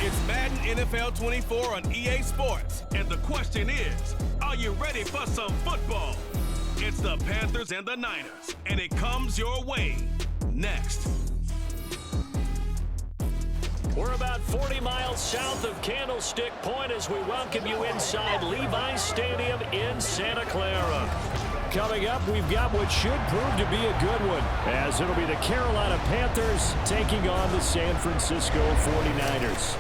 It's Madden NFL 24 on EA Sports. And the question is, are you ready for some football? It's the Panthers and the Niners, and it comes your way next. We're about 40 miles south of Candlestick Point as we welcome you inside Levi's Stadium in Santa Clara. Coming up, we've got what should prove to be a good one, as it'll be the Carolina Panthers taking on the San Francisco 49ers.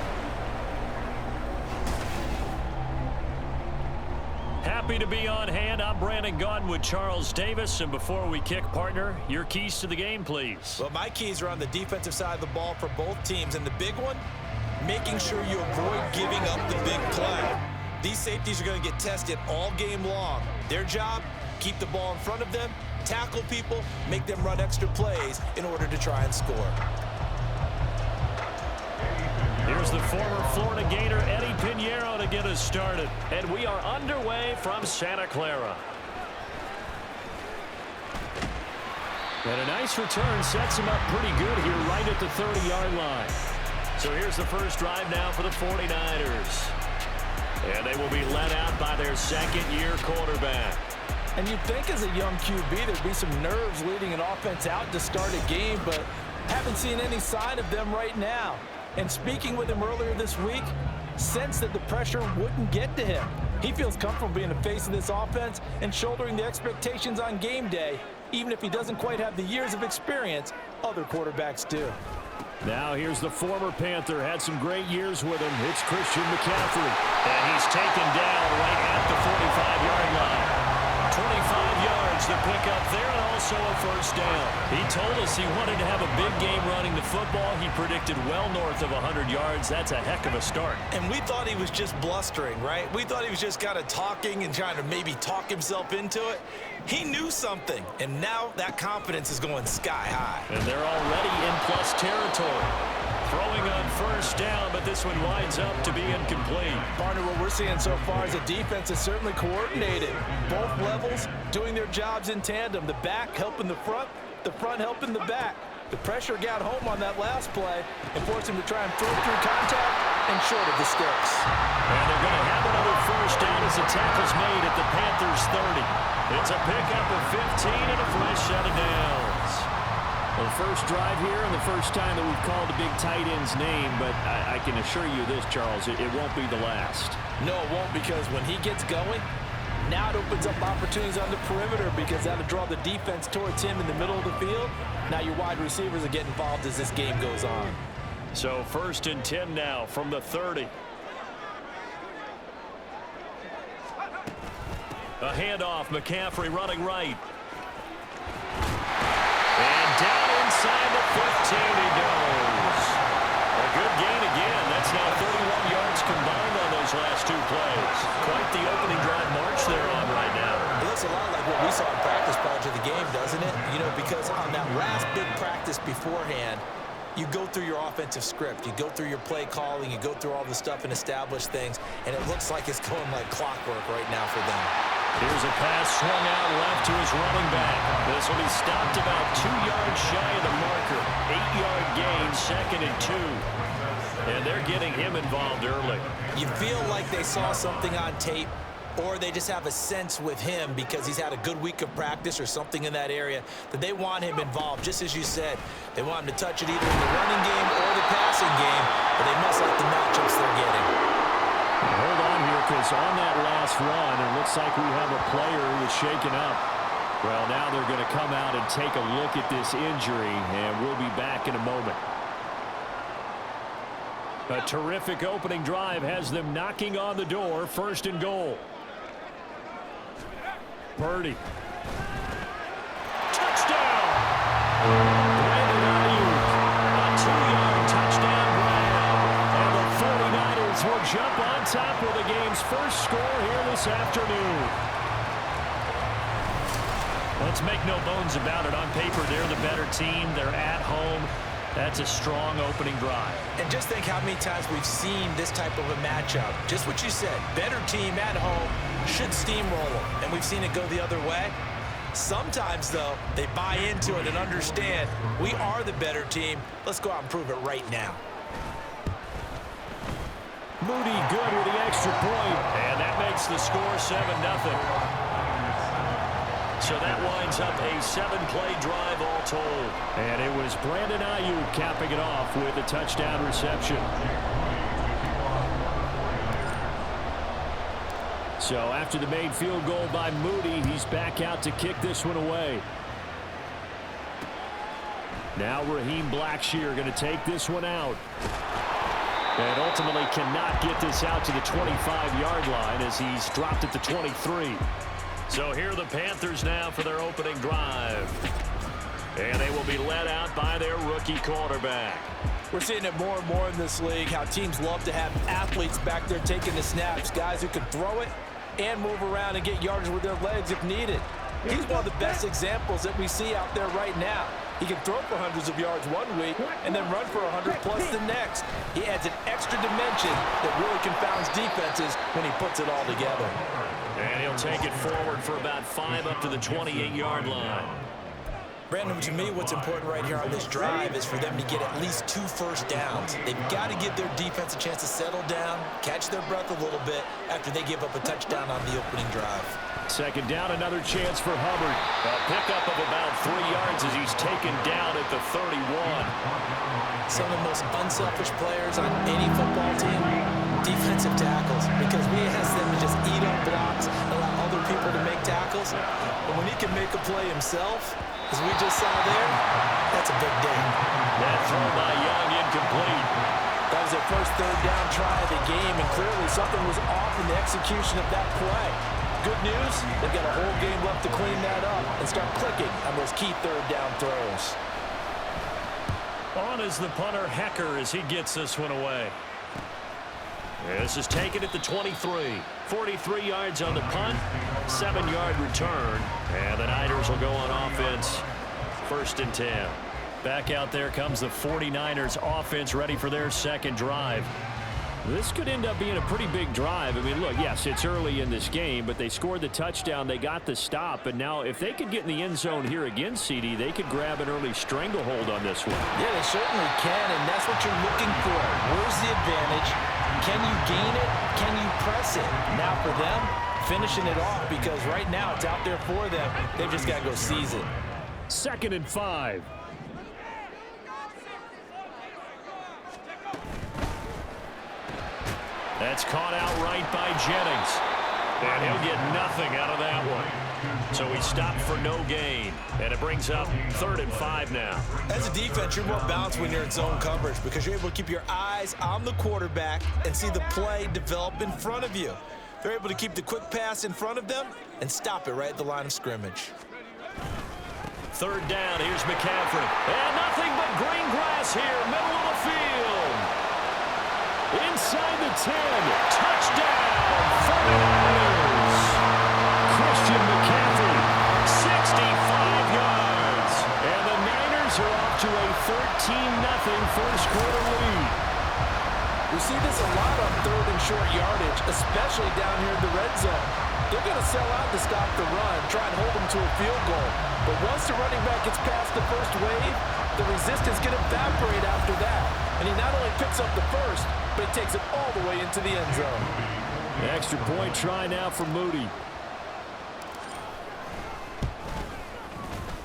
Happy to be on hand. I'm Brandon Gaudin with Charles Davis. And before we kick, partner, your keys to the game, please. Well, my keys are on the defensive side of the ball for both teams. And the big one, making sure you avoid giving up the big play. These safeties are going to get tested all game long. Their job, keep the ball in front of them, tackle people, make them run extra plays in order to try and score. Here's the former Florida Gator, Eddie Pinheiro, to get us started. And we are underway from Santa Clara. And a nice return sets him up pretty good here right at the 30-yard line. So here's the first drive now for the 49ers. And they will be led out by their second-year quarterback. And you'd think as a young QB there'd be some nerves leading an offense out to start a game, but haven't seen any sign of them right now. And speaking with him earlier this week, sensed that the pressure wouldn't get to him. He feels comfortable being the face of this offense and shouldering the expectations on game day, even if he doesn't quite have the years of experience other quarterbacks do. Now here's the former Panther, had some great years with him. It's Christian McCaffrey. And he's taken down right at the 45-yard line. 25 yards to pick up there, and also a first down. He told us he wanted to have a big game running the football. He predicted well north of 100 yards. That's a heck of a start. And we thought he was just blustering, right? We thought he was just kind of talking and trying to maybe talk himself into it. He knew something, and now that confidence is going sky high. And they're already in plus territory. Throwing on first down, but this one winds up to be incomplete. Partner, what we're seeing so far is a defense is certainly coordinated. Both levels doing their jobs in tandem. The back helping the front helping the back. The pressure got home on that last play and forced him to try and throw through contact and short of the sticks. And they're going to have another first down as the tackle's made at the Panthers' 30. It's a pickup of 15 and a fresh set of downs. Well, the first drive here and the first time that we've called a big tight end's name, but I can assure you this, Charles, it won't be the last. No, it won't, because when he gets going, now it opens up opportunities on the perimeter because that'll draw the defense towards him in the middle of the field. Now your wide receivers are getting involved as this game goes on. So 1st and 10 now from the 30. A handoff, McCaffrey running right. And down inside the 15 he goes. A good gain again. That's now 31 yards combined on those last two plays. Quite the opening drive march they're on right now. It looks a lot like what we saw in practice prior to the game, doesn't it? You know, because on that last big practice beforehand, you go through your offensive script, you go through your play calling, you go through all the stuff and establish things, and it looks like it's going like clockwork right now for them. Here's a pass swung out left to his running back. This will be stopped about 2 yards shy of the marker. 8-yard gain, 2nd and 2. And they're getting him involved early. You feel like they saw something on tape, or they just have a sense with him because he's had a good week of practice or something in that area that they want him involved. Just as you said, they want him to touch it either in the running game or the passing game, but they must like the matchups they're getting. Hold on here, because on that last run, it looks like we have a player who is shaken up. Well, now they're going to come out and take a look at this injury, and we'll be back in a moment. A terrific opening drive has them knocking on the door. 1st and goal. Purdy. Touchdown! Brandon Ayuk. A 2-yard touchdown grab. And the 49ers will jump on top with the game's first score here this afternoon. Let's make no bones about it. On paper, they're the better team. They're at home. That's a strong opening drive. And just think how many times we've seen this type of a matchup. Just what you said, better team at home should steamroll them. And we've seen it go the other way. Sometimes, though, they buy into it and understand we are the better team. Let's go out and prove it right now. Moody good with the extra point, and that makes the score 7-0. So that winds up a 7-play drive all told. And it was Brandon Ayuk capping it off with a touchdown reception. So after the made field goal by Moody, he's back out to kick this one away. Now Raheem Blackshear going to take this one out. And ultimately cannot get this out to the 25-yard line as he's dropped at the 23. So here are the Panthers now for their opening drive. And they will be led out by their rookie quarterback. We're seeing it more and more in this league, how teams love to have athletes back there taking the snaps, guys who can throw it and move around and get yardage with their legs if needed. He's one of the best examples that we see out there right now. He can throw for hundreds of yards one week and then run for 100+ the next. He adds an extra dimension that really confounds defenses when he puts it all together. And he'll take it forward for about 5 up to the 28-yard line. Brandon, to me, what's important right here on this drive is for them to get at least 2 first downs. They've got to give their defense a chance to settle down, catch their breath a little bit after they give up a touchdown on the opening drive. Second down, another chance for Hubbard. A pickup of about 3 yards as he's taken down at the 31. Some of the most unselfish players on any football team, defensive tackles, because we ask them to just eat up blocks, allow other people to make tackles. But when he can make a play himself, as we just saw there, that's a big day. That throw by Young incomplete. That was their first third down try of the game, and clearly something was off in the execution of that play. Good news, they've got a whole game left to clean that up and start clicking on those key third down throws. On is the punter Hecker as he gets this one away. This is taken at the 23. 43 yards on the punt, 7-yard return, and the Niners will go on offense. 1st and 10. Back out there comes the 49ers offense ready for their second drive. This could end up being a pretty big drive. I mean, look, yes, it's early in this game, but they scored the touchdown, they got the stop, and now if they could get in the end zone here again, CD, they could grab an early stranglehold on this one. Yeah, they certainly can, and that's what you're looking for. Where's the advantage? Can you gain it? Can you press it? Now for them, finishing it off, because right now it's out there for them. They've just got to go seize it. 2nd and 5. That's caught out right by Jennings. And he'll get nothing out of that one. So he stopped for no gain. And it brings up 3rd and 5 now. As a defense, you're more balanced when you're in zone coverage because you're able to keep your eyes on the quarterback and see the play develop in front of you. They're able to keep the quick pass in front of them and stop it right at the line of scrimmage. 3rd down, here's McCaffrey. And nothing but green grass here, middle of the field. Inside the 10, touchdown, 49ers. Christian McCaffrey, 65 yards. And the Niners are off to a 13-0 first quarter lead. We see this a lot on 3rd and short yardage, especially down here in the red zone. They're going to sell out to stop the run, try and hold them to a field goal. But once the running back gets past the first wave, the resistance can evaporate after that. And he not only picks up the first, but he takes it all the way into the end zone. Extra point try now for Moody.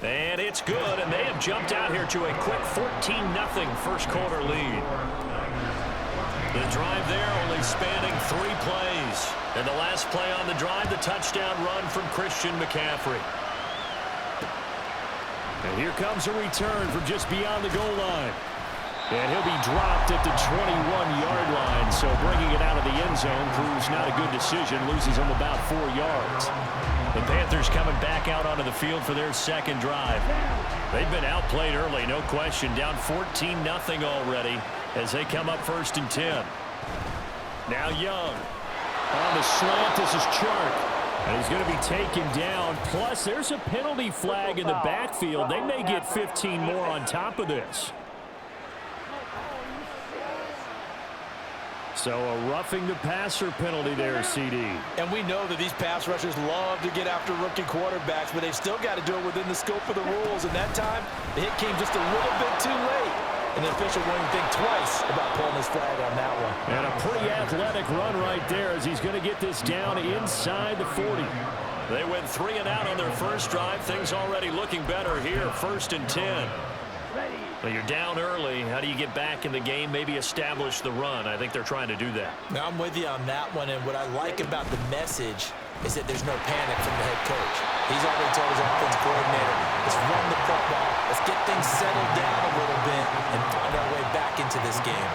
And it's good, and they have jumped out here to a quick 14-0 first quarter lead. The drive there only spanning 3 plays. And the last play on the drive, the touchdown run from Christian McCaffrey. And here comes a return from just beyond the goal line. And he'll be dropped at the 21-yard line, so bringing it out of the end zone proves not a good decision, loses him about 4 yards. The Panthers coming back out onto the field for their second drive. They've been outplayed early, no question, down 14-0 already as they come up 1st and 10. Now Young. On the slant, this is Chark. And he's going to be taken down. Plus, there's a penalty flag in the backfield. They may get 15 more on top of this. So a roughing the passer penalty there, CD. And we know that these pass rushers love to get after rookie quarterbacks, but they've still got to do it within the scope of the rules. And that time, the hit came just a little bit too late. and the official won't even think twice about pulling his flag on that one. And a pretty athletic run right there as he's going to get this down inside the 40. They went 3 and out on their first drive. Things already looking better here. 1st and 10. But you're down early. How do you get back in the game? Maybe establish the run. I think they're trying to do that. Now, I'm with you on that one, and what I like about the message is that there's no panic from the head coach. He's already told his offense coordinator, let's run the football, let's get things settled down a little bit and find our way back into this game.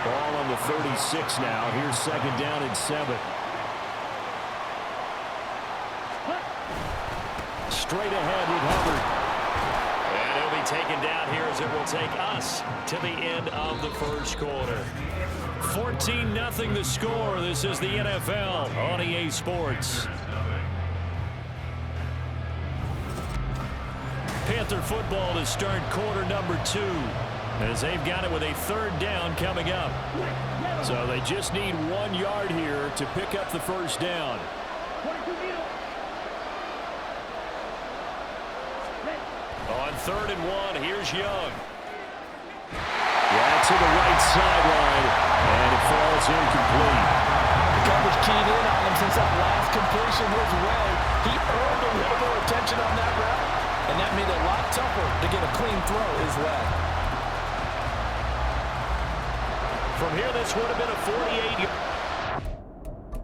Ball on the 36 now. Here's 2nd down and 7. Straight ahead with Hubbard. And he'll be taken down here as it will take us to the end of the first quarter. 14-0 the score. This is the NFL on EA Sports. Panther football to start quarter number 2 as they've got it with a 3rd down coming up. So they just need 1 yard here to pick up the first down. On 3rd and 1, here's Young. Yeah, to the right sideline, and it falls incomplete. The coverage keyed in on him since that last completion his way. He earned a little more attention on that route, and that made it a lot tougher to get a clean throw his way. From here, this would have been a 48.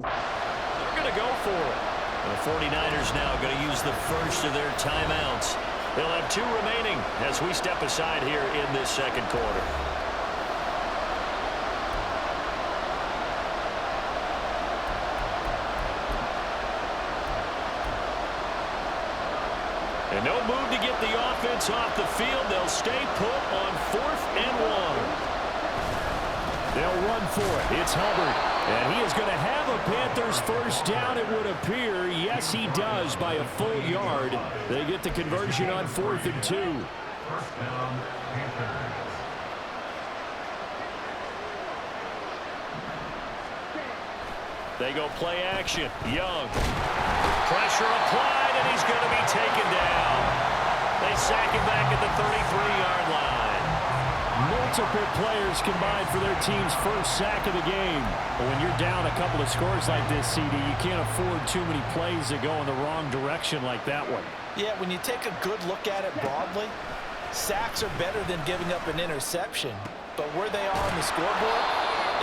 They're going to go for it. The 49ers now going to use the first of their timeouts. They'll have 2 remaining as we step aside here in this second quarter. And no move to get the offense off the field. They'll stay put on 4th and 1. They'll run for it. It's Hubbard. And he is going to have a Panthers first down, it would appear. Yes, he does by a full yard. They get the conversion on 4th and 2. They go play action. Young. Pressure applied, and he's going to be taken down. They sack him back at the 33-yard line. Multiple players combined for their team's first sack of the game. But when you're down a couple of scores like this, CD, you can't afford too many plays that go in the wrong direction like that one. Yeah, when you take a good look at it broadly, sacks are better than giving up an interception. But where they are on the scoreboard,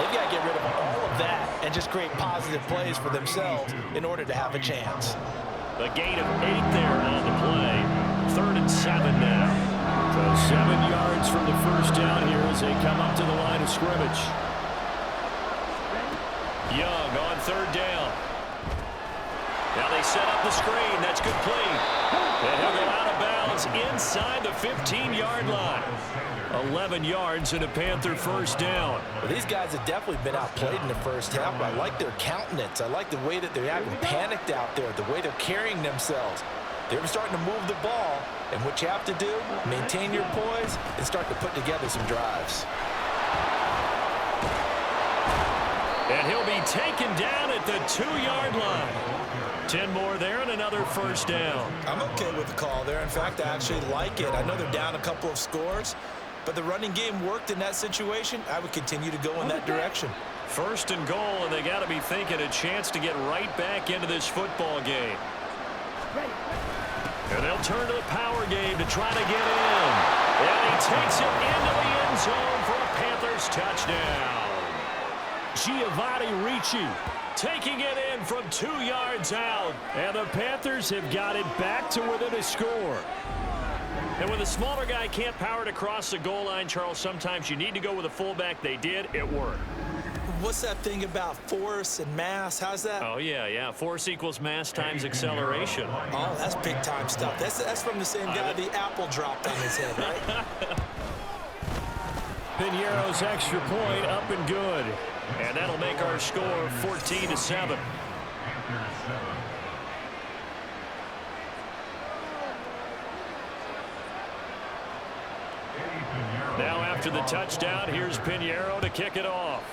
they've got to get rid of all of that and just create positive plays for themselves in order to have a chance. A gain of 8 there on the play. 3rd and 7 now. So 7 yards from the first down here as they come up to the line of scrimmage. Young on 3rd down. Now they set up the screen. That's complete. And he'll go out of bounds inside the 15-yard line. 11 yards and a Panther first down. Well, these guys have definitely been outplayed in the first half, but I like their countenance. I like the way that they're acting panicked out there, the way they're carrying themselves. They're starting to move the ball, and what you have to do, maintain your poise and start to put together some drives. And he'll be taken down at the 2-yard line. 10 more there and another first down. I'm okay with the call there. In fact, I actually like it. I know they're down a couple of scores, but the running game worked in that situation. I would continue to go in that direction. 1st and goal, and they got to be thinking a chance to get right back into this football game. And they'll turn to the power game to try to get in. And he takes it into the end zone for a Panthers touchdown. Giovanni Ricci taking it in from 2 yards out. And the Panthers have got it back to within a score. And when the smaller guy can't power it across the goal line, Charles, sometimes you need to go with a fullback. They did. It worked. What's that thing about force and mass? How's that? Oh, yeah. Force equals mass times acceleration. Oh, that's big-time stuff. That's from the same guy the apple dropped on his head, right? Piñeiro's extra point up and good. And that'll make our score 14-7. Now after the touchdown, here's Piñeiro to kick it off.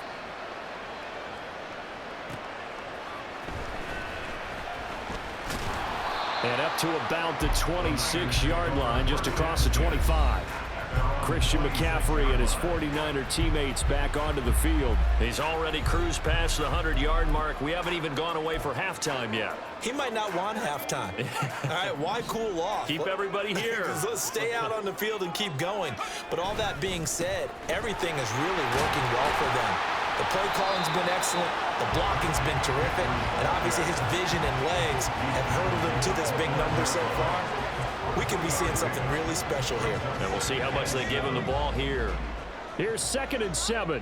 And up to about the 26-yard line, just across the 25. Christian McCaffrey and his 49er teammates back onto the field. He's already cruised past the 100-yard mark. We haven't even gone away for halftime yet. He might not want halftime. All right, why cool off? Keep everybody here. Let's stay out on the field and keep going. But all that being said, everything is really working well for them. The play calling's been excellent, the blocking's been terrific, and obviously his vision and legs have hurdled him to this big number so far. We could be seeing something really special here. And we'll see how much they give him the ball here. Here's 2nd and 7.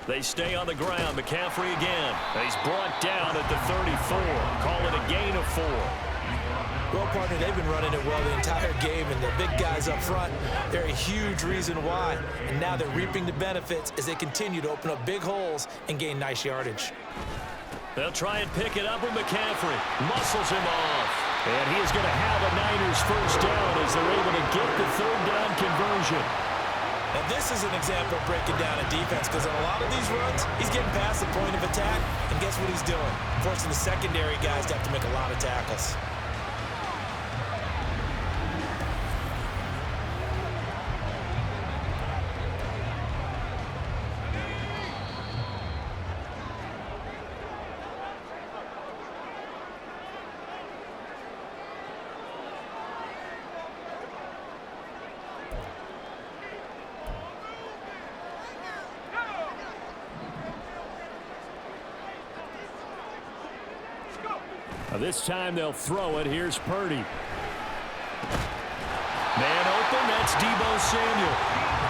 They stay on the ground. McCaffrey again. He's brought down at the 34. Call it a gain of 4. Well, partner, they've been running it well the entire game, and the big guys up front, they're a huge reason why. And now they're reaping the benefits as they continue to open up big holes and gain nice yardage. They'll try and pick it up with McCaffrey. Muscles him off. And he is going to have a Niners first down as they're able to get the 3rd down conversion. And this is an example of breaking down a defense, because on a lot of these runs, he's getting past the point of attack, and guess what he's doing? Forcing the secondary guys to have to make a lot of tackles. This time they'll throw it. Here's Purdy. Man open, that's Deebo Samuel.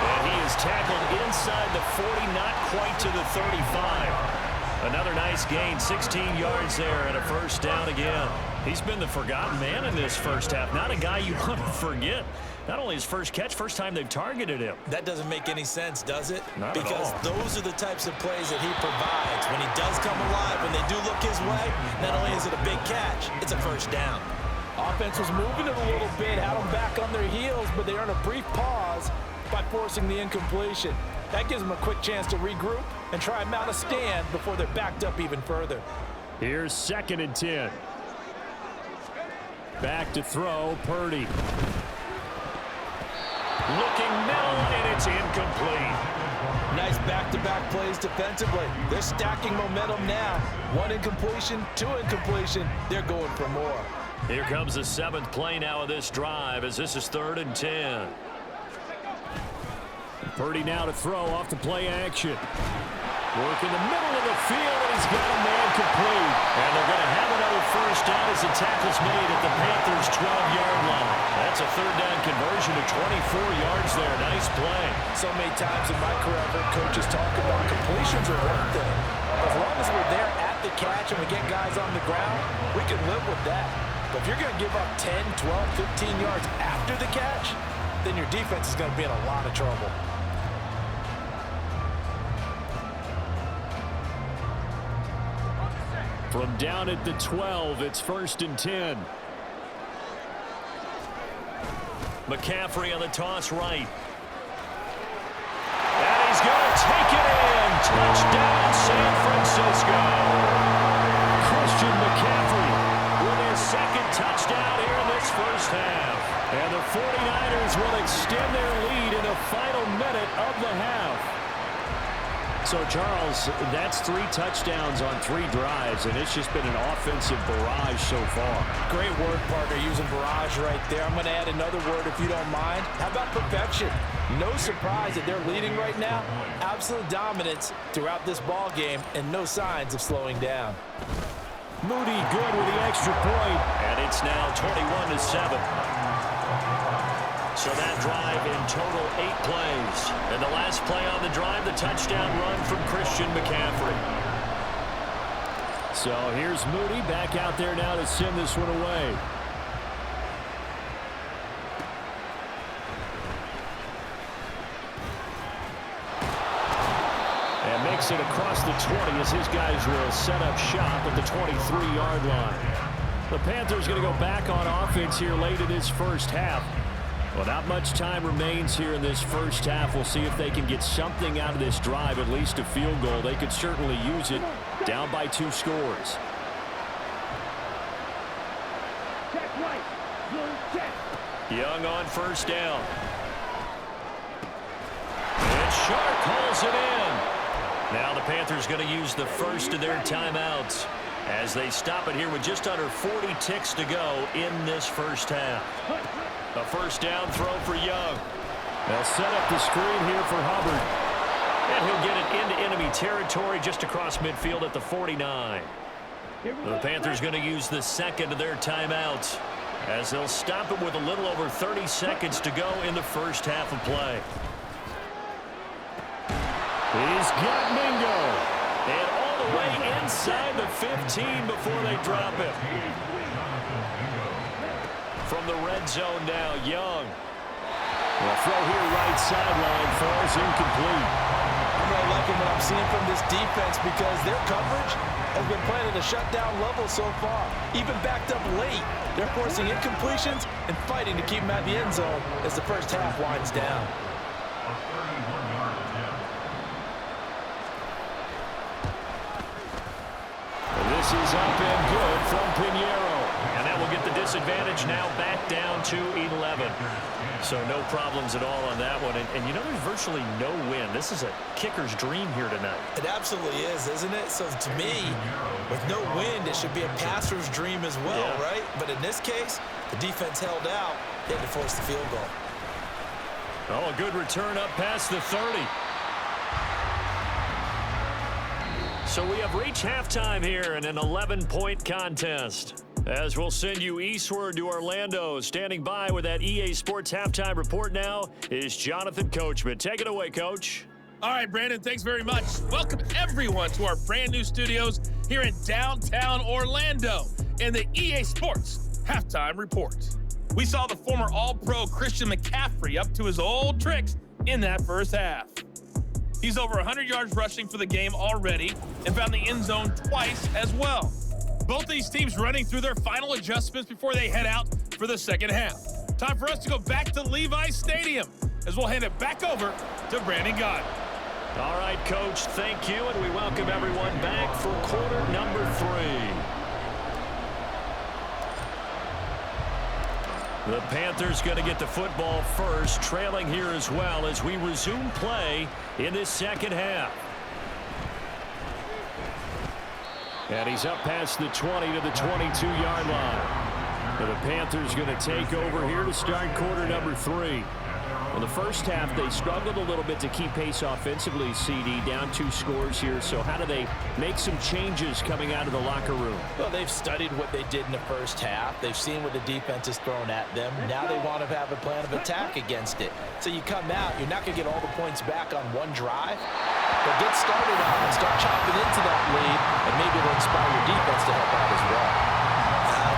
And he is tackled inside the 40, not quite to the 35. Another nice gain, 16 yards there and a first down again. He's been the forgotten man in this first half. Not a guy you want to forget. Not only his first catch, first time they've targeted him. That doesn't make any sense, does it? Not because at all. Those are the types of plays that he provides. When he does come alive, when they do look his way, not only is it a big catch, it's a first down. Offense was moving it a little bit, had them back on their heels, but they earn a brief pause by forcing the incompletion. That gives them a quick chance to regroup and try and mount a stand before they're backed up even further. Here's 2nd and 10. Back to throw, Purdy. Looking middle, and it's incomplete. Nice back-to-back plays defensively. They're stacking momentum now. 1 incompletion, 2 incompletion. They're going for more. Here comes the 7th play now of this drive as this is 3rd and 10. Purdy now to throw off the play action. Work in the middle of the field, and he's got a man complete. And they're going to have another first down as the tackle's made at the Panthers' 12-yard line. That's a 3rd down conversion to 24 yards there. Nice play. So many times in my career, I've heard coaches talk about completions are one thing. As long as we're there at the catch and we get guys on the ground, we can live with that. But if you're going to give up 10, 12, 15 yards after the catch, then your defense is going to be in a lot of trouble. From down at the 12, it's 1st and 10. McCaffrey on the toss right. And he's going to take it in. Touchdown, San Francisco. Christian McCaffrey With his 2nd touchdown here in this first half. and the 49ers will extend their lead in the final minute of the half. So, Charles, that's 3 touchdowns on 3 drives, and it's just been an offensive barrage so far. Great word, partner, using barrage right there. I'm going to add another word if you don't mind. How about perfection? No surprise that they're leading right now. Absolute dominance throughout this ball game and no signs of slowing down. Moody good with the extra point. And it's now 21-7. So that drive in total 8 plays. And the last play on the drive, the touchdown run from Christian McCaffrey. So here's Moody back out there now to send this one away. And makes it across the 20 as his guys will set up shop at the 23-yard line. The Panthers going to go back on offense here late in this first half. Well, not much time remains here in this first half. We'll see if they can get something out of this drive, at least a field goal. They could certainly use it, down by 2 scores. Check right. Young on first down. And Sharp hauls it in. Now the Panthers going to use the first of their timeouts as they stop it here with just under 40 ticks to go in this first half. A first down throw for Young. They'll set up the screen here for Hubbard. And he'll get it into enemy territory just across midfield at the 49. The Panthers going to use the second of their timeouts as they'll stop it with a little over 30 seconds to go in the first half of play. He's got Mingo. And all the way inside the 15 before they drop it. From the red zone now, Young. The throw here right sideline falls incomplete. I'm not liking what I'm seeing from this defense because their coverage has been playing at a shutdown level so far. Even backed up late, they're forcing incompletions and fighting to keep them at the end zone as the first half winds down. This is up and good from Pinheiro. And that will get the disadvantage now back down to 11. So no problems at all on that one. And you know, there's virtually no win. This is a kicker's dream here tonight. It absolutely is, isn't it? So to me, with no wind, it should be a passer's dream as well, right? But in this case, the defense held out. They had to force the field goal. Oh, a good return up past the 30. So we have reached halftime here in an 11-point contest. As we'll send you eastward to Orlando. Standing by with that EA Sports halftime report now is Jonathan Coachman. Take it away, Coach. All right, Brandon, thanks very much. Welcome, everyone, to our brand-new studios here in downtown Orlando in the EA Sports halftime report. We saw the former All-Pro Christian McCaffrey up to his old tricks in that first half. He's over 100 yards rushing for the game already and found the end zone twice as well. Both these teams running through their final adjustments before they head out for the second half. Time for us to go back to Levi's Stadium as we'll hand it back over to Brandon Gott. All right, Coach, thank you, and we welcome everyone back for quarter number 3. The Panthers going to get the football first, trailing here as well as we resume play in this second half. And he's up past the 20 to the 22-yard line. And the Panthers going to take over here to start quarter number 3. Well, the first half, they struggled a little bit to keep pace offensively, CD, down 2 scores here. So how do they make some changes coming out of the locker room? Well, they've studied what they did in the first half. They've seen what the defense has thrown at them. Now they want to have a plan of attack against it. So you come out, you're not going to get all the points back on one drive, but get started on and start chopping into that lead, and maybe it'll inspire your defense to help out as well.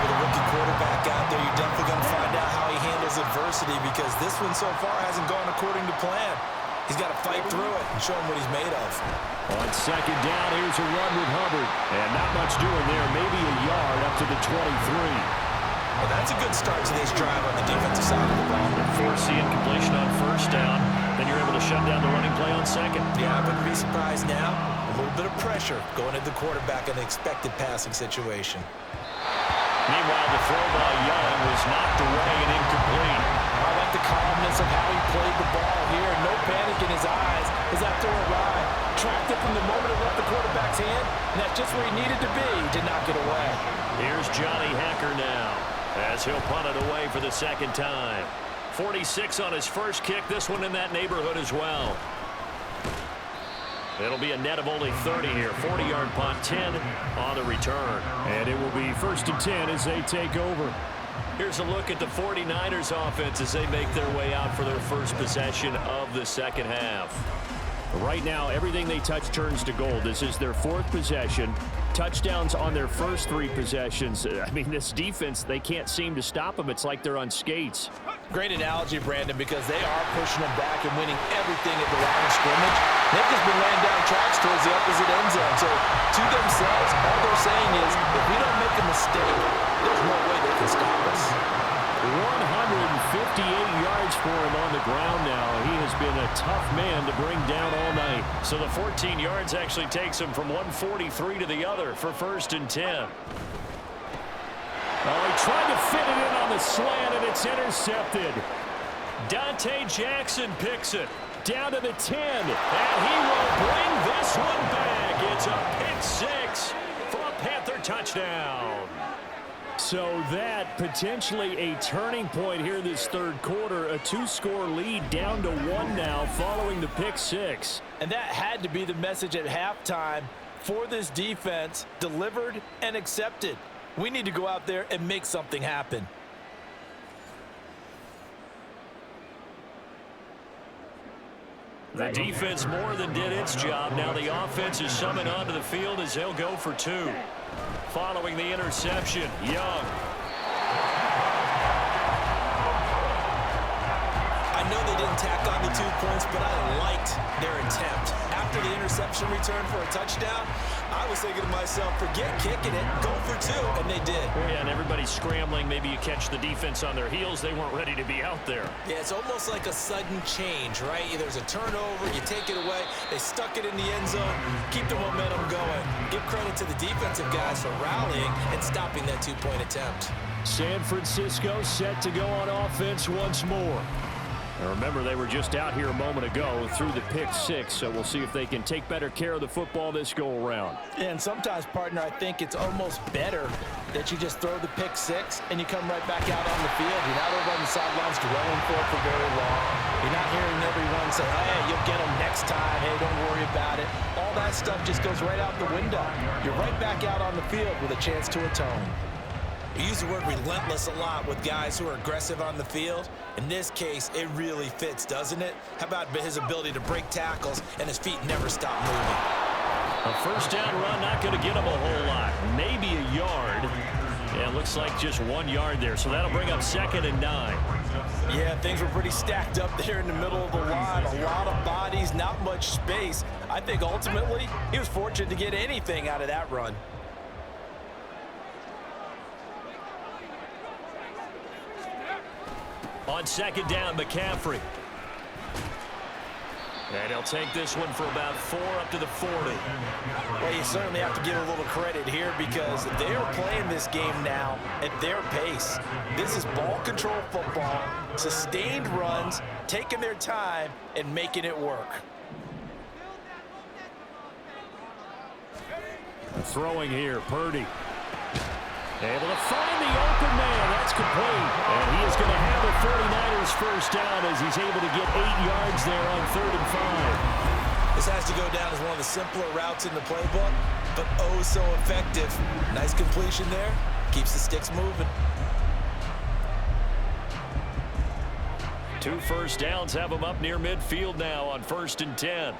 With a rookie quarterback out there, you're definitely going to find out how he handles adversity because this one so far hasn't gone according to plan. He's got to fight through it and show him what he's made of. On second down, here's a run with Hubbard. And not much doing there, maybe a yard up to the 23. Well, that's a good start to this drive on the defensive side of the ball. Forcing completion on first down, then you're able to shut down the running play on second. Yeah, I wouldn't be surprised now. A little bit of pressure going at the quarterback in the expected passing situation. Meanwhile, the throw by Young was knocked away and incomplete. I like the calmness of how he played the ball here. No panic in his eyes as that throw arrived. Tracked it from the moment it left the quarterback's hand, and that's just where he needed to be to knock it away. Here's Johnny Hacker now as he'll punt it away for the second time. 46 on his first kick, this one in that neighborhood as well. It'll be a net of only 30 here. 40-yard punt, 10 on the return. And it will be 1st and 10 as they take over. Here's a look at the 49ers offense as they make their way out for their first possession of the second half. Right now, everything they touch turns to gold. This is their 4th possession. Touchdowns on their first 3 possessions. I mean, this defense, they can't seem to stop them. It's like they're on skates. Great analogy, Brandon, because they are pushing them back and winning everything at the line of scrimmage. They've just been laying down tracks towards the opposite end zone. So, to themselves, all they're saying is, if we don't make a mistake, there's no way they can stop us. 158 yards for him on the ground now. He has been a tough man to bring down all night. So the 14 yards actually takes him from 143 to the other for 1st and 10. Oh, he tried to fit it in on the slant, and it's intercepted. Dante Jackson picks it. Down to the 10, and he will bring this one back. It's a pick six for a Panther touchdown. So that potentially a turning point here this third quarter. A 2-score lead down to 1 now following the pick six. And that had to be the message at halftime for this defense, delivered and accepted. We need to go out there and make something happen. The defense more than did its job. Now the offense is summoned onto the field as they'll go for 2. Following the interception, Young. I know they didn't tack on the 2 points, but I liked their attempt. After the interception return for a touchdown, I was thinking to myself, forget kicking it, go for 2, and they did. Yeah, and everybody's scrambling. Maybe you catch the defense on their heels. They weren't ready to be out there. Yeah, it's almost like a sudden change, right? There's a turnover, you take it away, they stuck it in the end zone, keep the momentum going. Give credit to the defensive guys for rallying and stopping that 2-point attempt. San Francisco set to go on offense once more. And remember, they were just out here a moment ago through the pick six, so we'll see if they can take better care of the football this go-around. And sometimes, partner, I think it's almost better that you just throw the pick six and you come right back out on the field. You're not over on the sidelines dwelling for very long. You're not hearing everyone say, hey, you'll get them next time. Hey, don't worry about it. All that stuff just goes right out the window. You're right back out on the field with a chance to atone. We use the word relentless a lot with guys who are aggressive on the field. In this case, it really fits, doesn't it? How about his ability to break tackles and his feet never stop moving? A first down run, not going to get him a whole lot. Maybe a yard. Yeah, it looks like just 1 yard there, so that'll bring up 2nd and 9. Yeah, things were pretty stacked up there in the middle of the line. A lot of bodies, not much space. I think ultimately he was fortunate to get anything out of that run. On 2nd down, McCaffrey. And he'll take this one for about 4 up to the 40. Well, you certainly have to give a little credit here because they're playing this game now at their pace. This is ball control football, sustained runs, taking their time and making it work. Throwing here, Purdy. Able to find the open man. That's complete. And he is going to have the 49ers first down as he's able to get 8 yards there on 3rd and 5. This has to go down as one of the simpler routes in the playbook, but oh so effective. Nice completion there. Keeps the sticks moving. 2 first downs have him up near midfield now on 1st and 10.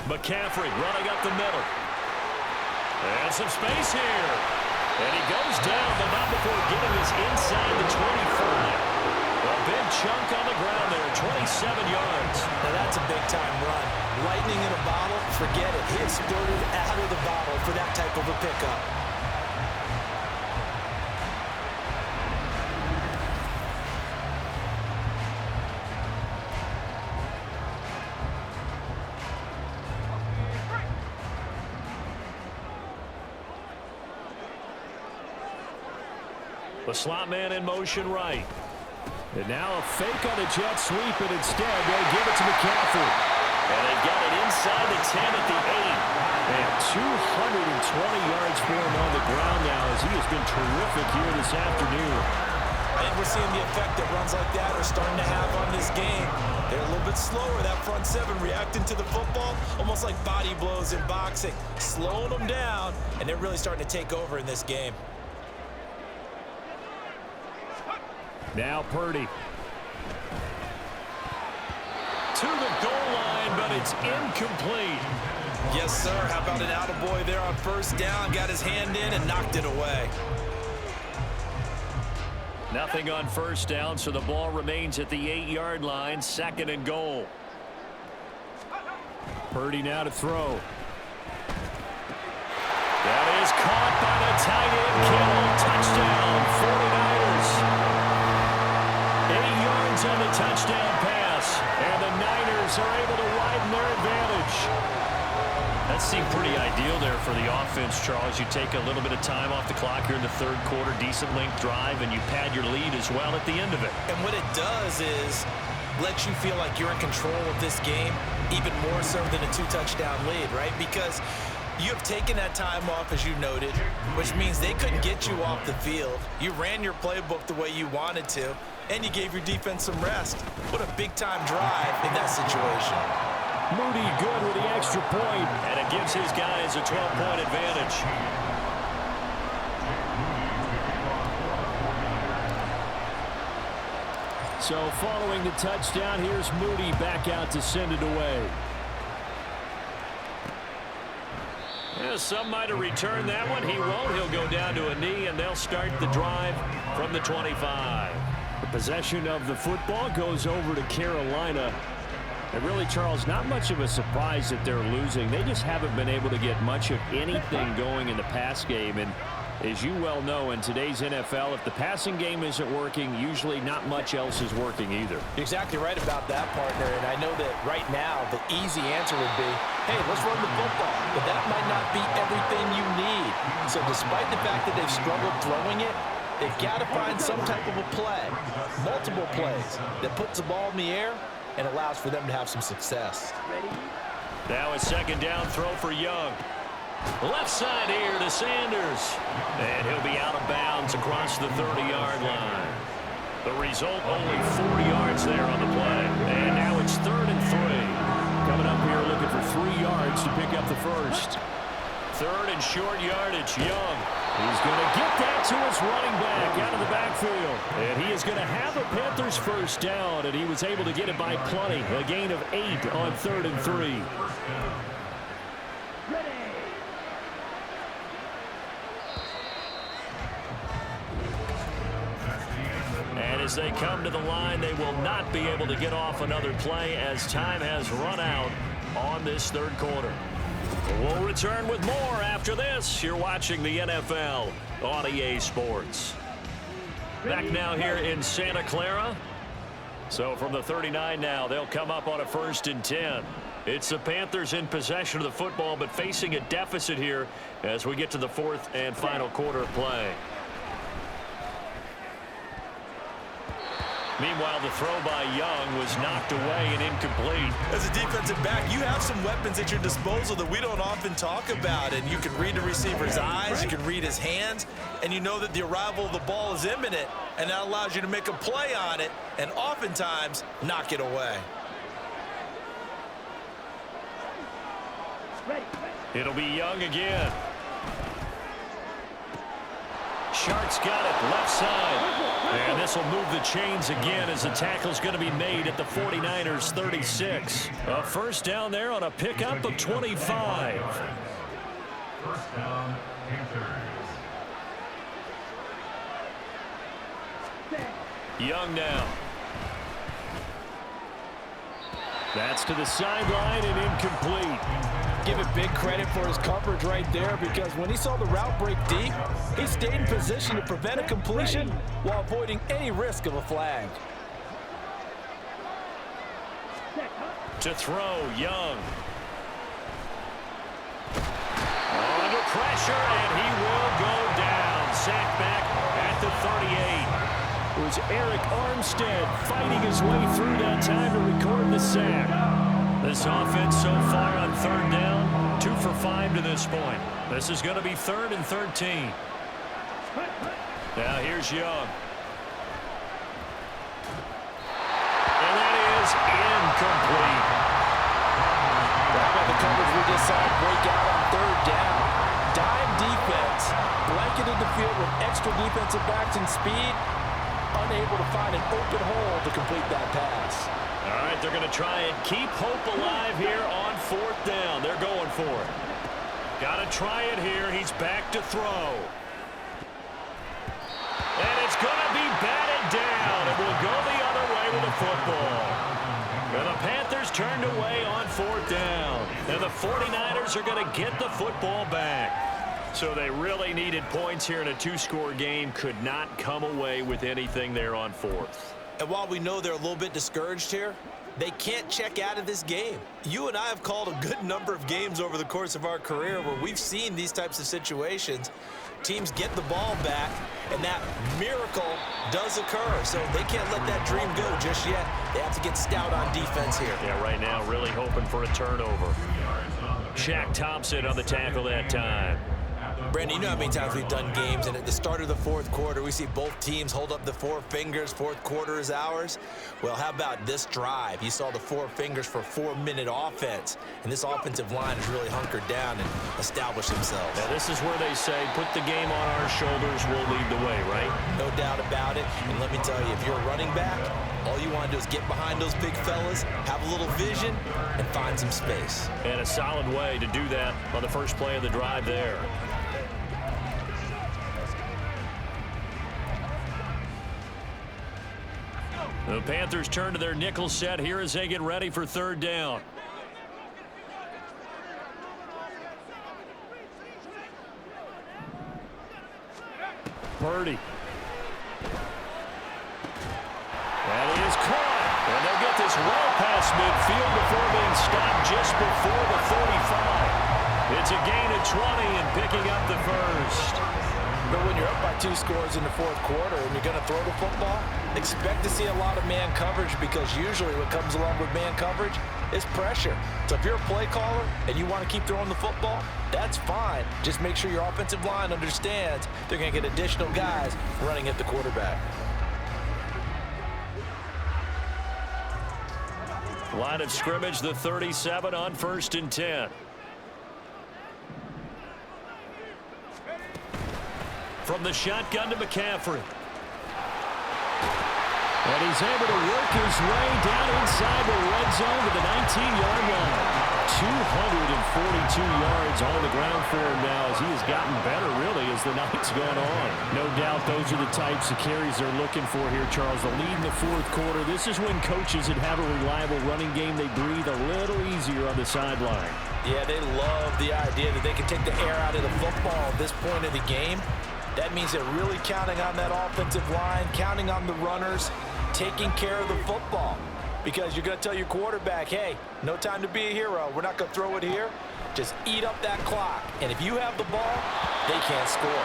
McCaffrey running up the middle. And some space here. And he goes down, but not before getting us inside the 25. A big chunk on the ground there, 27 yards. Now that's a big-time run. Lightning in a bottle, forget it. He exploded out of the bottle for that type of a pickup. The slot man in motion right. And now a fake on a jet sweep, and instead they'll give it to McCaffrey. And they've got it inside the 10 at the 8. And 220 yards for him on the ground now as he has been terrific here this afternoon. I think we're seeing the effect that runs like that are starting to have on this game. They're a little bit slower, that front seven reacting to the football, almost like body blows in boxing, slowing them down, and they're really starting to take over in this game. Now Purdy. To the goal line, but it's incomplete. Yes, sir. How about an attaboy there on first down? Got his hand in and knocked it away. Nothing on first down, so the ball remains at the 8-yard line, 2nd and goal. Purdy now to throw. That is caught by the tight end, Kittle. Touchdown, 49ers. 8 yards on the touchdown pass, and the Niners are able to widen their advantage. That seemed pretty ideal there for for the offense, Charles. You take a little bit of time off the clock here in the third quarter, decent length drive, and you pad your lead as well at the end of it. And what it does is lets you feel like you're in control of this game, even more so than a 2-touchdown lead, right? Because you have taken that time off, as you noted, which means they couldn't get you off the field. You ran your playbook the way you wanted to, and you gave your defense some rest. What a big-time drive in that situation. Moody good with the extra point, and it gives his guys a 12-point advantage. So following the touchdown, here's Moody back out to send it away. Yeah, some might have returned that one. He won't. He'll go down to a knee, and they'll start the drive from the 25. The possession of the football goes over to Carolina. And really, Charles, not much of a surprise that they're losing. They just haven't been able to get much of anything going in the pass game. And as you well know, in today's NFL, if the passing game isn't working, usually not much else is working either. You're exactly right about that, partner. And I know that right now the easy answer would be, hey, let's run the football. But that might not be everything you need. So despite the fact that they've struggled throwing it, they've got to find some type of a play, multiple plays, that puts the ball in the air and allows for them to have some success. Now a second down throw for Young. Left side here to Sanders. And he'll be out of bounds across the 30-yard line. The result, only 4 yards there on the play. And now it's 3rd and 3. Coming up here looking for 3 yards to pick up the first. 3rd and short yardage, Young. He's going to get that to his running back out of the backfield. And he is going to have a Panthers first down, and he was able to get it by plenty. A gain of 8 on 3rd and 3. And as they come to the line, they will not be able to get off another play as time has run out on this third quarter. We'll return with more after this. You're watching the NFL on EA Sports. Back now here in Santa Clara. So from the 39 now, they'll come up on a 1st and 10. It's the Panthers in possession of the football, but facing a deficit here as we get to the 4th and final quarter of play. Meanwhile, the throw by Young was knocked away and incomplete. As a defensive back, you have some weapons at your disposal that we don't often talk about. And you can read the receiver's eyes, you can read his hands, and you know that the arrival of the ball is imminent. And that allows you to make a play on it and oftentimes knock it away. It'll be Young again. Shark's got it left side. And this will move the chains again as the tackle's going to be made at the 49ers 36. A first down there on a pickup of 25. First down, Panthers. Young now. That's to the sideline and incomplete. Give it big credit for his coverage right there, because when he saw the route break deep, he stayed in position to prevent a completion while avoiding any risk of a flag. To throw, Young. Under pressure, and he will go down. Sack back at the 38. It was Eric Armstead fighting his way through that time to record the sack. This offense so far on 3rd down, 2 for 5 to this point. This is going to be 3rd and 13. Now here's Young. And that is incomplete. Right by the coverage we just saw break out on 3rd down. Dime defense, blanketed the field with extra defensive backs and speed, unable to find an open hole to complete that pass. All right, they're going to try and keep hope alive here on 4th down. They're going for it. Got to try it here. He's back to throw. And it's going to be batted down. It will go the other way with the football. And the Panthers turned away on 4th down. And the 49ers are going to get the football back. So they really needed points here in a 2-score game. Could not come away with anything there on 4th. And while we know they're a little bit discouraged here, They can't check out of this game. You and I have called a good number of games over the course of our career where we've seen these types of situations. Teams get the ball back, and that miracle does occur. So they can't let that dream go just yet. They have to get stout on defense here. Yeah, right now really hoping for a turnover. Shaq Thompson on the tackle that time. Brandon, you know how many times we've done games, and at the start of the fourth quarter, we see both teams hold up the four fingers. Fourth quarter is ours. Well, how about this drive? You saw the four fingers for 4-minute offense, and this offensive line has really hunkered down and established themselves. Now, this is where they say, put the game on our shoulders, we'll lead the way, right? No doubt about it. And let me tell you, if you're a running back, all you want to do is get behind those big fellas, have a little vision, and find some space. And a solid way to do that on the first play of the drive there. The Panthers turn to their nickel set here as they get ready for third down. Purdy. That is caught. And they'll get this well past midfield before being stopped just before the 35. It's a gain of 20 and picking up the first. But when you're up by 2 scores in the fourth quarter and you're going to throw the football, expect to see a lot of man coverage, because usually what comes along with man coverage is pressure. So if you're a play caller and you want to keep throwing the football, that's fine. Just make sure your offensive line understands they're going to get additional guys running at the quarterback. Line of scrimmage, the 37 on 1st and 10. From the shotgun to McCaffrey. And he's able to work his way down inside the red zone to the 19-yard line. 242 yards on the ground for him now as he has gotten better, really, as the night's gone on. No doubt those are the types of carries they're looking for here, Charles. The lead in the fourth quarter. This is when coaches that have a reliable running game, they breathe a little easier on the sideline. Yeah, they love the idea that they can take the air out of the football at this point of the game. That means they're really counting on that offensive line, counting on the runners, taking care of the football. Because you're going to tell your quarterback, hey, no time to be a hero. We're not going to throw it here. Just eat up that clock. And if you have the ball, they can't score.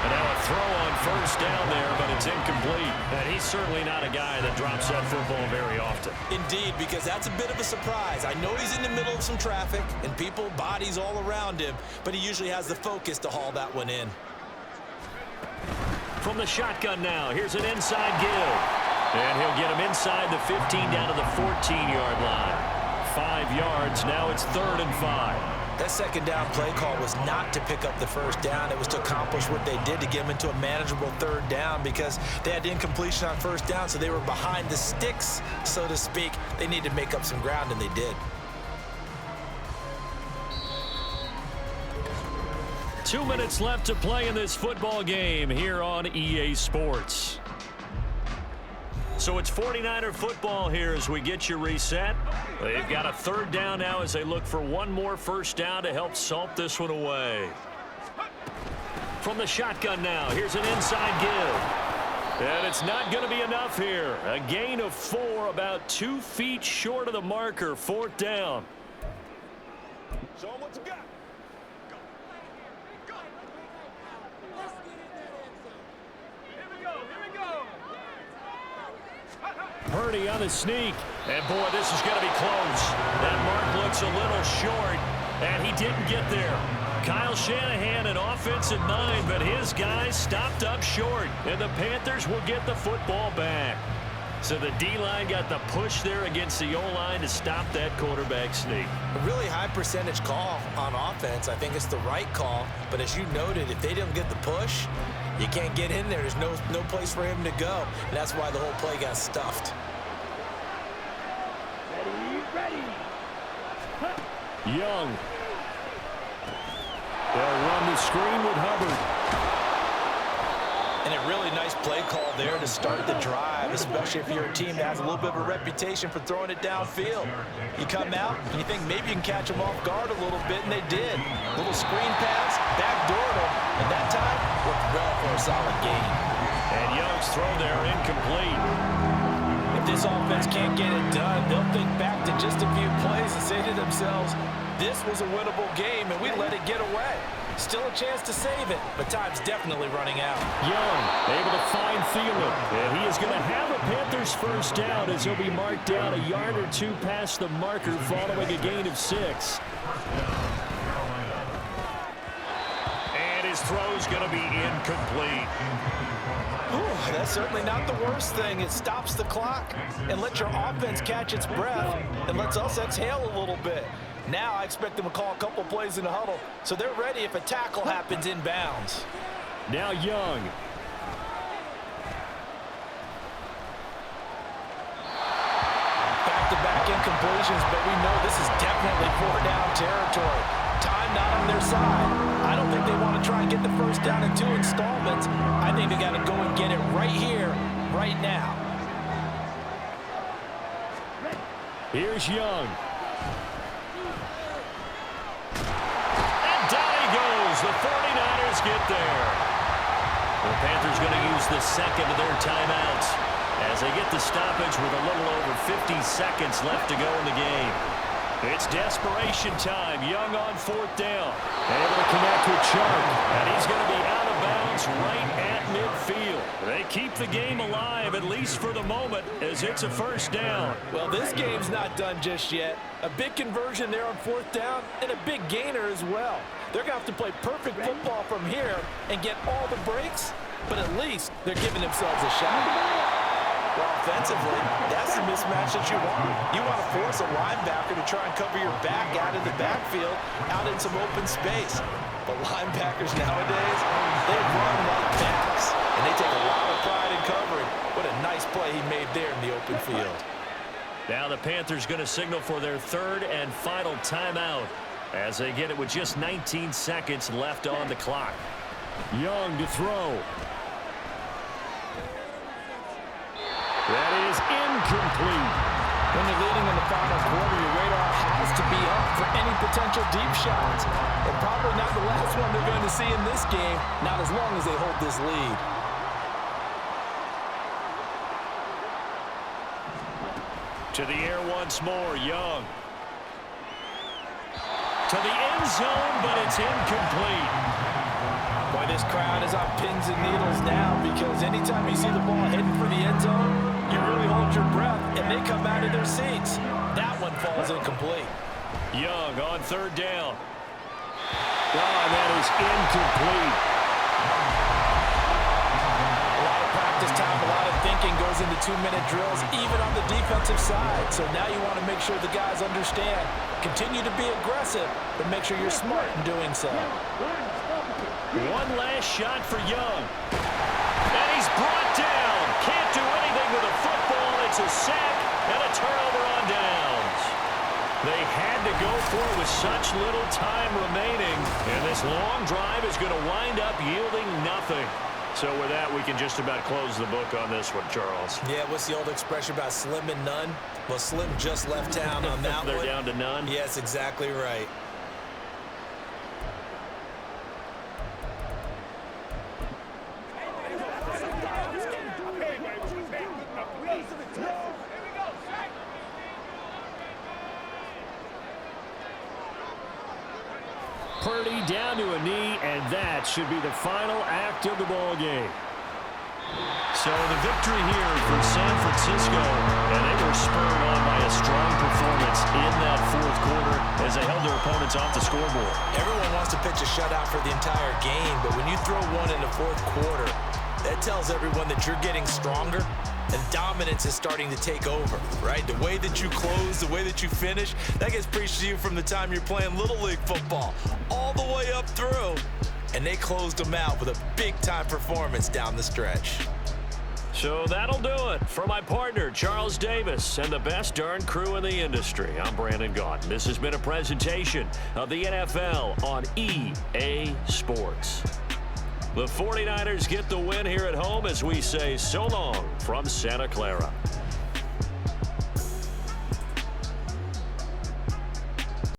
And now a throw on first down there, but it's incomplete. And he's certainly not a guy that drops that football very often. Indeed, because that's a bit of a surprise. I know he's in the middle of some traffic and people, bodies all around him, but he usually has the focus to haul that one in. From the shotgun now, here's an inside give. And he'll get him inside the 15 down to the 14-yard line. 5 yards, now it's 3rd and 5. That second down play call was not to pick up the first down. It was to accomplish what they did to get them into a manageable 3rd down, because they had incompletion on first down, so they were behind the sticks, so to speak. They needed to make up some ground, and they did. 2 minutes left to play in this football game here on EA Sports. So it's 49er football here as we get you reset. They've got a 3rd down now as they look for one more first down to help salt this one away. From the shotgun now, here's an inside give. And it's not going to be enough here. A gain of 4, about 2 feet short of the marker. 4th down. Show them what you got. Purdy on the sneak. And, boy, this is going to be close. That mark looks a little short, and he didn't get there. Kyle Shanahan, an offensive mind, but his guys stopped up short, and the Panthers will get the football back. So the D-line got the push there against the O-line to stop that quarterback sneak. A really high percentage call on offense. I think it's the right call, but as you noted, if they didn't get the push, you can't get in there. There's no place for him to go, and that's why the whole play got stuffed. Ready. Young. They'll run the screen with Hubbard. And a really nice play call there to start the drive, especially if you're a team that has a little bit of a reputation for throwing it downfield. You come out and you think maybe you can catch them off guard a little bit, and they did. Little screen pass, backdoored them, and that time worked well for a solid gain. And Young's throw there incomplete. If If this offense can't get it done, they'll think back to just a few plays and say to themselves, this was a winnable game and we let it get away. Still a chance to save it, but time's definitely running out. Young able to find Thielen, and he is going to have a Panthers first down as he'll be marked down a yard or two past the marker following a gain of 6. And his throw's going to be incomplete. Ooh, that's certainly not the worst thing. It stops the clock and lets your offense catch its breath and lets us exhale a little bit. Now I expect them to call a couple plays in the huddle, so they're ready if a tackle happens inbounds. Now Young. Back-to-back incompletions, but we know this is definitely 4-down territory. Time not on their side. I don't think they want to try and get the first down in 2 installments. I think they got to go and get it right here, right now. Here's Young. The 49ers get there. The Panthers going to use the second of their timeouts as they get the stoppage with a little over 50 seconds left to go in the game. It's desperation time. Young on 4th down. Able to connect with Chubb. And he's going to be out of bounds right at midfield. They keep the game alive, at least for the moment, as it's a first down. Well, this game's not done just yet. A big conversion there on 4th down and a big gainer as well. They're going to have to play perfect football from here and get all the breaks, but at least they're giving themselves a shot. Well, offensively, that's the mismatch that you want. You want to force a linebacker to try and cover your back out of the backfield, out in some open space. But linebackers nowadays, they run like backs, and they take a lot of pride in covering. What a nice play he made there in the open field. Now the Panthers going to signal for their 3rd and final timeout as they get it with just 19 seconds left on the clock. Young to throw. That is incomplete. When you're leading in the final quarter, your radar has to be up for any potential deep shots. And probably not the last one they're going to see in this game, not as long as they hold this lead. To the air once more, Young. To the end zone, but it's incomplete. Boy, this crowd is on pins and needles now because anytime you see the ball heading for the end zone, you really hold your breath and they come out of their seats. That one falls incomplete. Young on 3rd down. Oh, that is incomplete. A lot of practice time, a lot of thinking goes into 2-minute drills, even on the defensive side. So now you want to make sure the guys understand. Continue to be aggressive, but make sure you're smart in doing so. One last shot for Young. And he's brought down. Can't do anything with a football. It's a sack and a turnover on downs. They had to go for it with such little time remaining. And this long drive is going to wind up yielding nothing. So with that, we can just about close the book on this one, Charles. Yeah, what's the old expression about slim and none? Well, Slim just left town on that They're one. down to none? Yes, exactly right. Purdy down to a knee, and that should be the final act of the ball game. So the victory here for San Francisco, and they were spurred on by a strong performance in that 4th quarter as they held their opponents off the scoreboard. Everyone wants to pitch a shutout for the entire game, but when you throw one in the 4th quarter, that tells everyone that you're getting stronger and dominance is starting to take over, right? The way that you close, the way that you finish, that gets preached to you from the time you're playing Little League football all the way up through. And they closed them out with a big-time performance down the stretch. So that'll do it for my partner, Charles Davis, and the best darn crew in the industry. I'm Brandon Gaunt. This has been a presentation of the NFL on EA Sports. The 49ers get the win here at home as we say so long from Santa Clara.